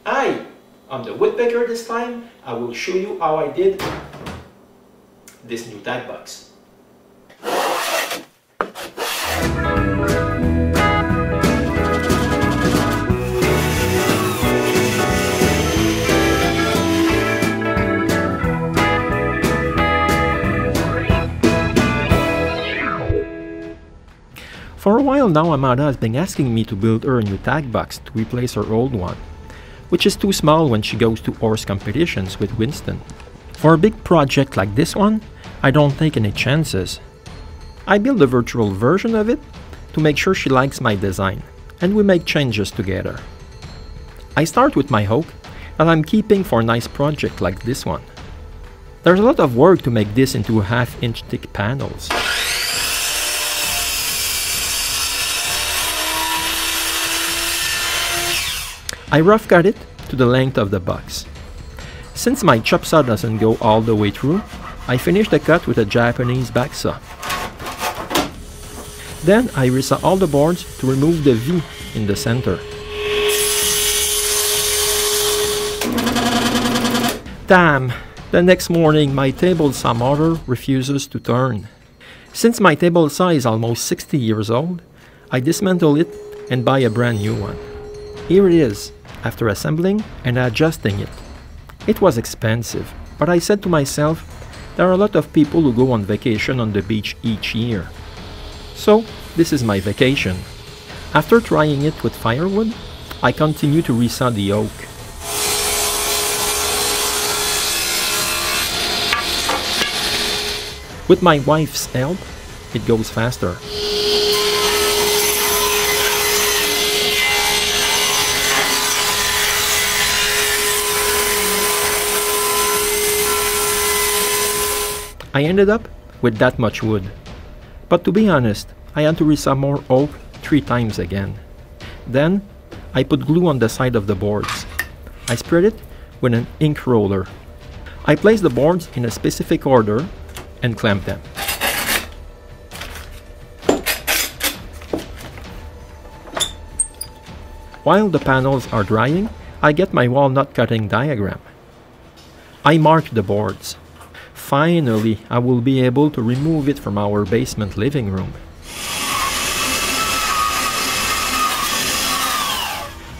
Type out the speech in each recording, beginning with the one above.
Hi, I'm the Woodpecker this time. I will show you how I did this new Tack box. For a while now, Amanda has been asking me to build her a new Tack box to replace her old one, which is too small when she goes to horse competitions with Winston. For a big project like this one, I don't take any chances. I build a virtual version of it to make sure she likes my design, and we make changes together. I start with my oak that I'm keeping for a nice project like this one. There's a lot of work to make this into 1/2 inch thick panels. I rough cut it to the length of the box. Since my chop saw doesn't go all the way through, I finish the cut with a Japanese back saw. Then I resaw all the boards to remove the V in the center. Damn! The next morning my table saw motor refuses to turn. Since my table saw is almost 60 years old, I dismantle it and buy a brand new one. Here it is, after assembling and adjusting it. It was expensive, but I said to myself, there are a lot of people who go on vacation on the beach each year. So, this is my vacation. After trying it with firewood, I continue to resaw the oak. With my wife's help, it goes faster. I ended up with that much wood. But to be honest, I had to resaw more oak 3 times again. Then, I put glue on the side of the boards. I spread it with an ink roller. I place the boards in a specific order and clamp them. While the panels are drying, I get my walnut cutting diagram. I mark the boards. Finally, I will be able to remove it from our basement living room.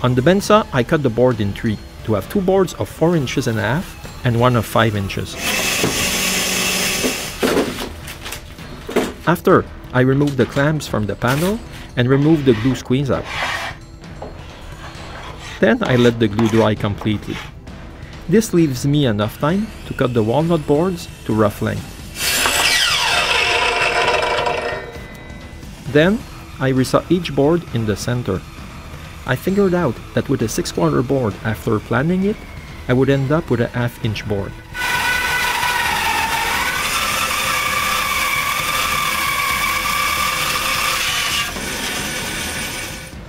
On the bandsaw, I cut the board in 3 to have 2 boards of 4 inches and a half and one of 5 inches. After, I remove the clamps from the panel and remove the glue squeeze out. Then I let the glue dry completely. This leaves me enough time to cut the walnut boards to ruffling. Then, I resaw each board in the center. I figured out that with a 6/4 board, after planning it, I would end up with a 1/2 inch board.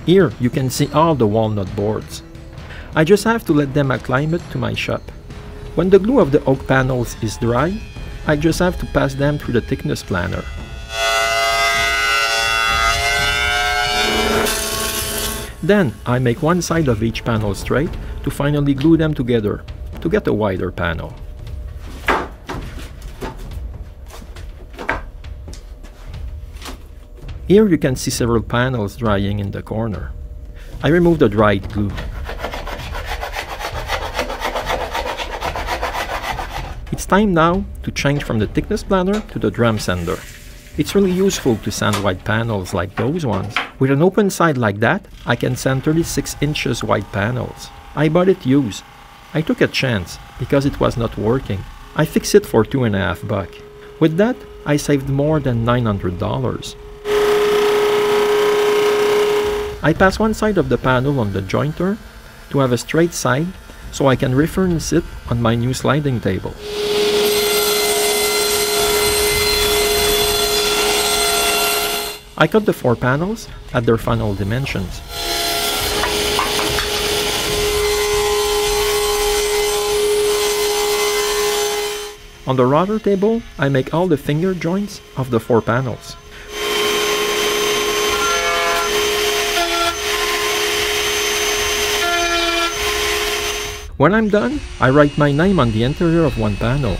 Here you can see all the walnut boards. I just have to let them acclimate to my shop. When the glue of the oak panels is dry, I just have to pass them through the thickness planner. Then I make one side of each panel straight to finally glue them together to get a wider panel. Here you can see several panels drying in the corner. I remove the dried glue. It's time now to change from the thickness planner to the drum sander. It's really useful to sand wide panels like those ones. With an open side like that, I can sand 36 inches wide panels. I bought it used. I took a chance because it was not working. I fixed it for $2.50. With that, I saved more than $900. I pass one side of the panel on the jointer to have a straight side so I can reference it on my new sliding table. I cut the 4 panels at their final dimensions. On the router table, I make all the finger joints of the 4 panels. When I'm done, I write my name on the interior of one panel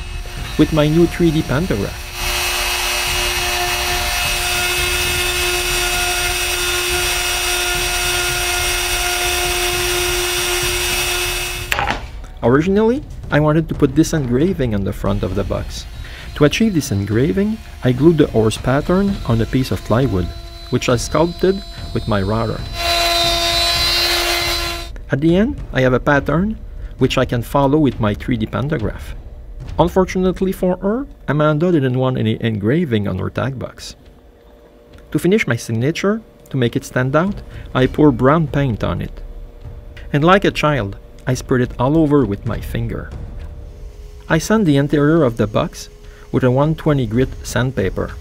with my new 3D pantograph. Originally, I wanted to put this engraving on the front of the box. To achieve this engraving, I glued the horse pattern on a piece of plywood, which I sculpted with my router. At the end, I have a pattern which I can follow with my 3D pantograph. Unfortunately for her, Amanda didn't want any engraving on her tag box. To finish my signature, to make it stand out, I pour brown paint on it. And like a child, I spread it all over with my finger. I sand the interior of the box with a 120 grit sandpaper.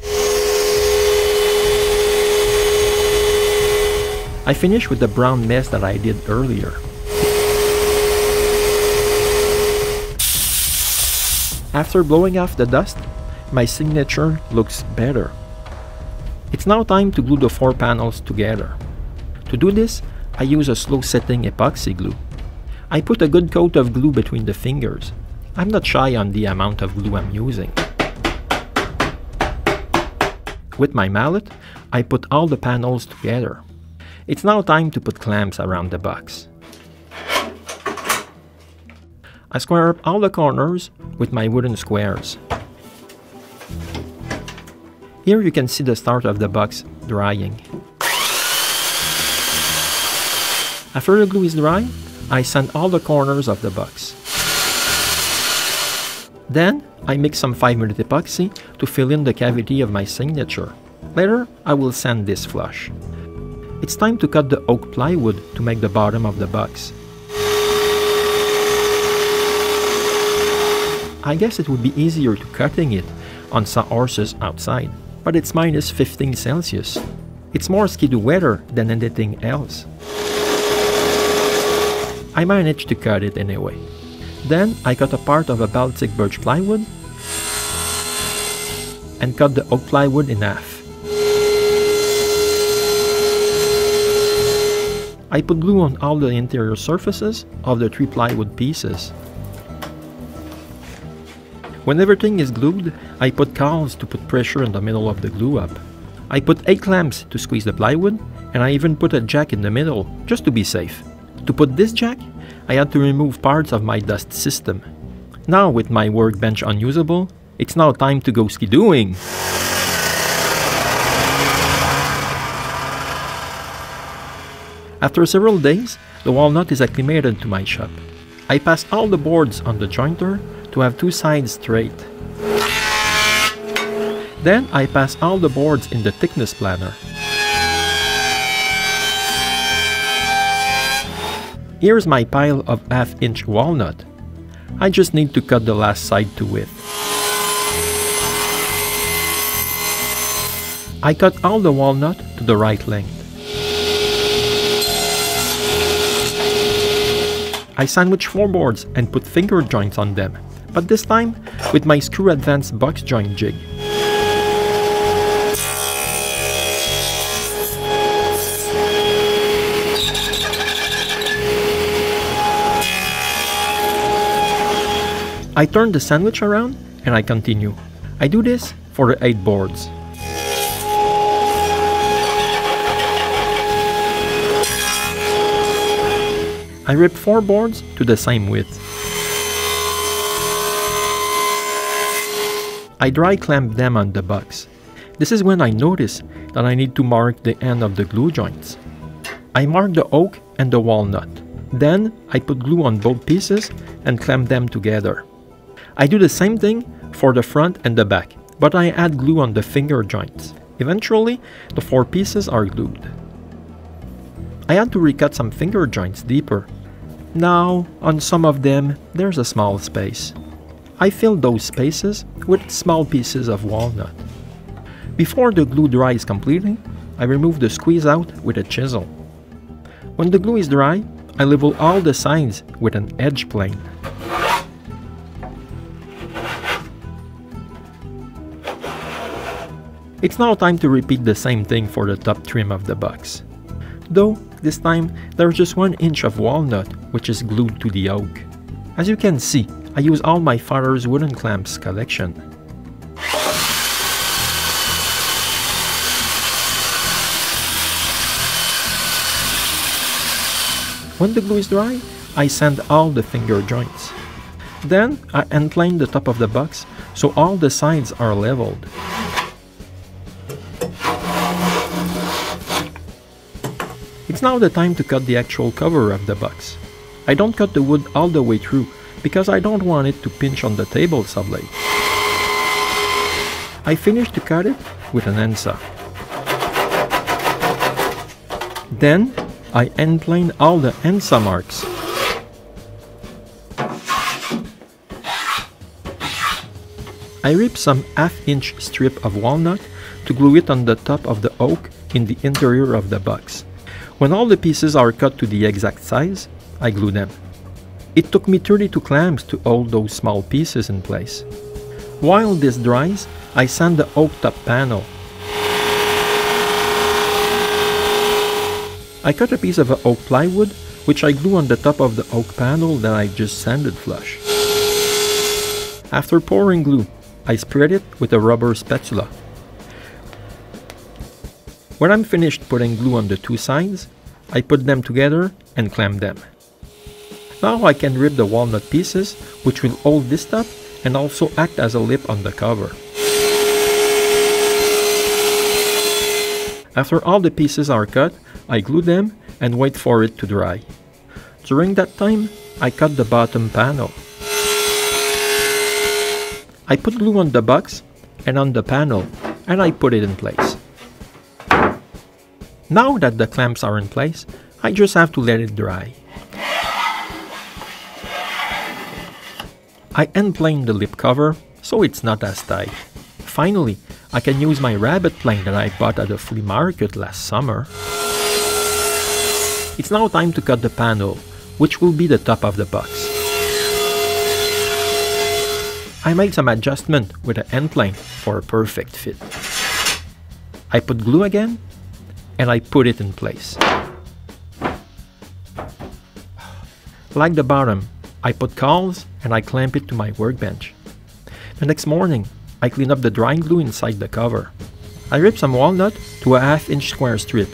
I finish with the brown mess that I did earlier. After blowing off the dust, my signature looks better. It's now time to glue the 4 panels together. To do this, I use a slow-setting epoxy glue. I put a good coat of glue between the fingers. I'm not shy on the amount of glue I'm using. With my mallet, I put all the panels together. It's now time to put clamps around the box. I square up all the corners with my wooden squares. Here you can see the start of the box drying. After the glue is dry, I sand all the corners of the box. Then, I mix some 5-minute epoxy to fill in the cavity of my signature. Later, I will sand this flush. It's time to cut the oak plywood to make the bottom of the box. I guess it would be easier to cutting it on sawhorses outside, but it's minus 15 Celsius. It's more skidoo weather than anything else. I managed to cut it anyway. Then I cut a part of a Baltic birch plywood and cut the oak plywood in half. I put glue on all the interior surfaces of the 3 plywood pieces. When everything is glued, I put cowls to put pressure in the middle of the glue up. I put 8 clamps to squeeze the plywood, and I even put a jack in the middle, just to be safe. To put this jack, I had to remove parts of my dust system. Now with my workbench unusable, it's now time to go skidooing! After several days, the walnut is acclimated to my shop. I pass all the boards on the jointer to have 2 sides straight. Then I pass all the boards in the thickness planner. Here's my pile of 1/2-inch walnut. I just need to cut the last side to width. I cut all the walnut to the right length. I sandwich 4 boards and put finger joints on them, but this time with my screw advanced box joint jig. I turn the sandwich around and I continue. I do this for the 8 boards. I rip 4 boards to the same width. I dry clamp them on the box. This is when I notice that I need to mark the end of the glue joints. I mark the oak and the walnut. Then I put glue on both pieces and clamp them together. I do the same thing for the front and the back, but I add glue on the finger joints. Eventually, the 4 pieces are glued. I had to recut some finger joints deeper. Now, on some of them, there's a small space. I fill those spaces with small pieces of walnut. Before the glue dries completely, I remove the squeeze out with a chisel. When the glue is dry, I level all the sides with an edge plane. It's now time to repeat the same thing for the top trim of the box. Though, this time, there's just 1 inch of walnut which is glued to the oak. As you can see, I use all my father's wooden clamps collection. When the glue is dry, I sand all the finger joints. Then I end-plane the top of the box so all the sides are leveled. It's now the time to cut the actual cover of the box. I don't cut the wood all the way through because I don't want it to pinch on the table saw blade. I finish to cut it with an end saw. Then I end-plane all the end saw marks. I rip some half-inch strip of walnut to glue it on the top of the oak in the interior of the box. When all the pieces are cut to the exact size, I glue them. It took me 32 clamps to hold those small pieces in place. While this dries, I sand the oak top panel. I cut a piece of oak plywood, which I glue on the top of the oak panel that I just sanded flush. After pouring glue, I spread it with a rubber spatula. When I'm finished putting glue on the two sides, I put them together and clamp them. Now I can rip the walnut pieces, which will hold this top and also act as a lip on the cover. After all the pieces are cut, I glue them and wait for it to dry. During that time, I cut the bottom panel. I put glue on the box and on the panel, and I put it in place. Now that the clamps are in place, I just have to let it dry. I end-plane the lip cover so it's not as tight. Finally, I can use my rabbet plane that I bought at the flea market last summer. It's now time to cut the panel, which will be the top of the box. I made some adjustment with an end plane for a perfect fit. I put glue again, and I put it in place. Like the bottom, I put cowls and I clamp it to my workbench. The next morning, I clean up the drying glue inside the cover. I rip some walnut to a half-inch square strip,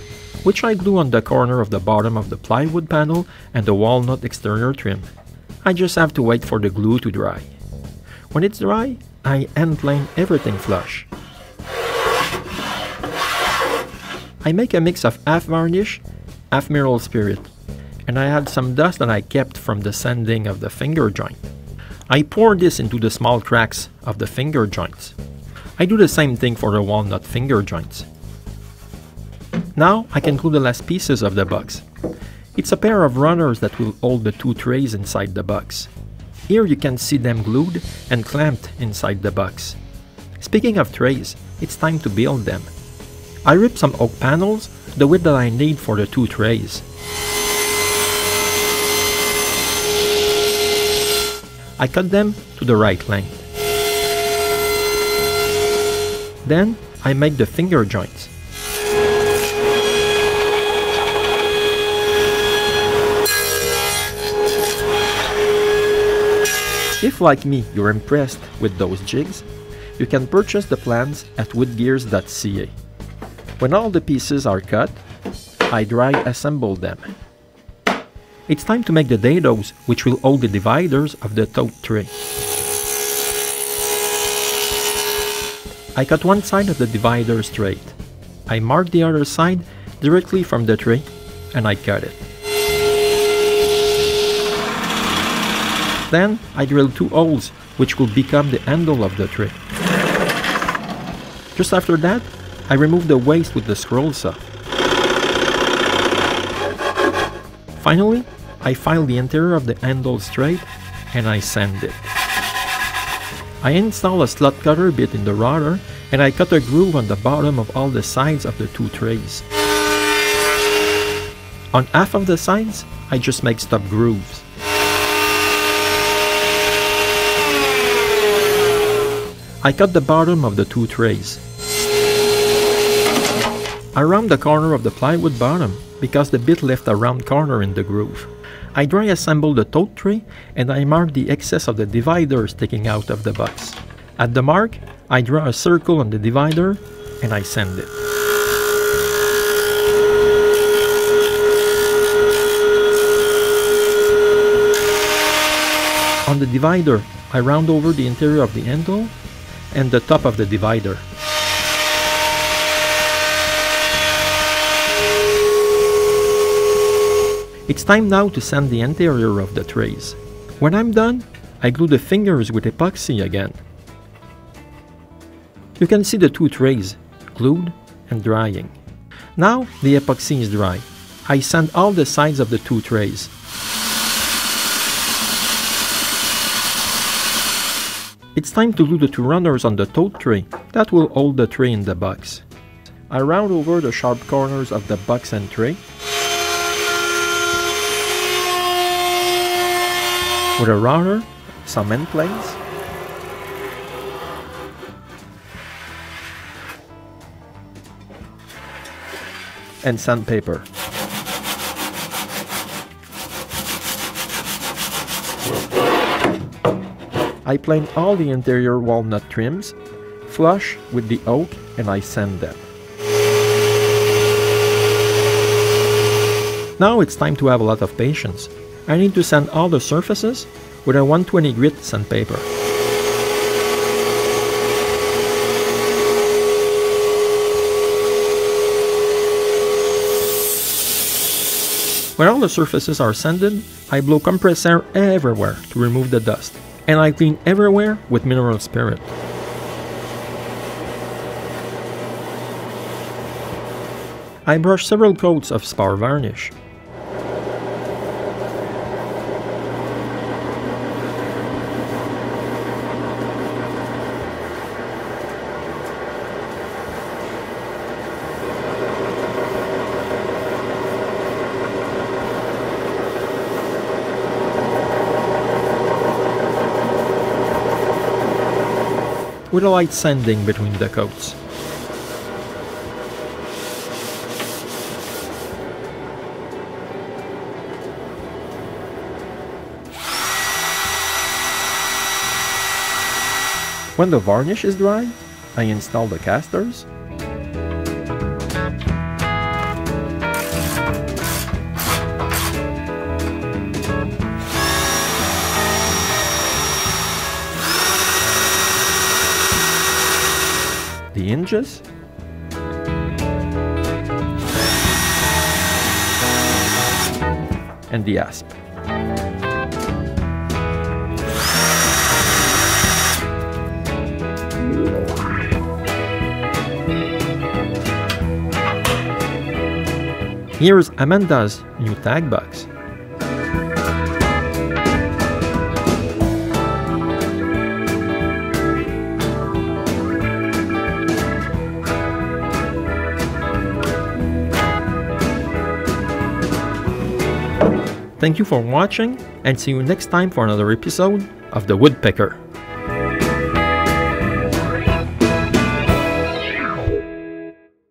which I glue on the corner of the bottom of the plywood panel and the walnut exterior trim. I just have to wait for the glue to dry. When it's dry, I end-plane everything flush. I make a mix of half varnish, half mineral spirit, and I add some dust that I kept from the sanding of the finger joint. I pour this into the small cracks of the finger joints. I do the same thing for the walnut finger joints. Now I can glue the last pieces of the box. It's a pair of runners that will hold the two trays inside the box. Here you can see them glued and clamped inside the box. Speaking of trays, it's time to build them. I rip some oak panels, the width that I need for the two trays. I cut them to the right length. Then I make the finger joints. If, like me, you're impressed with those jigs, you can purchase the plans at woodgears.ca. When all the pieces are cut, I dry assemble them. It's time to make the dados, which will hold the dividers of the tote tray. I cut one side of the divider straight. I mark the other side directly from the tray, and I cut it. Then I drill two holes, which will become the handle of the tray. Just after that, I remove the waste with the scroll saw. Finally, I file the interior of the handle straight and I sand it. I install a slot cutter bit in the rotor and I cut a groove on the bottom of all the sides of the two trays. On half of the sides, I just make stop grooves. I cut the bottom of the two trays. I round the corner of the plywood bottom because the bit left a round corner in the groove. I dry assemble the tote tray and I mark the excess of the divider sticking out of the box. At the mark, I draw a circle on the divider and I sand it. On the divider, I round over the interior of the handle and the top of the divider. It's time now to sand the interior of the trays. When I'm done, I glue the fingers with epoxy again. You can see the two trays, glued and drying. Now the epoxy is dry. I sand all the sides of the two trays. It's time to glue the two runners on the tote tray that will hold the tray in the box. I round over the sharp corners of the box and tray with a router, some end plates, and sandpaper. I plane all the interior walnut trims, flush with the oak, and I sand them. Now it's time to have a lot of patience. I need to sand all the surfaces with a 120 grit sandpaper. When all the surfaces are sanded, I blow compressed air everywhere to remove the dust, and I clean everywhere with mineral spirit. I brush several coats of spar varnish. With a light sanding between the coats. When the varnish is dry, I install the casters, the hinges, and the asp. Here's Amanda's new tag box. Thank you for watching, and see you next time for another episode of the Woodpecker.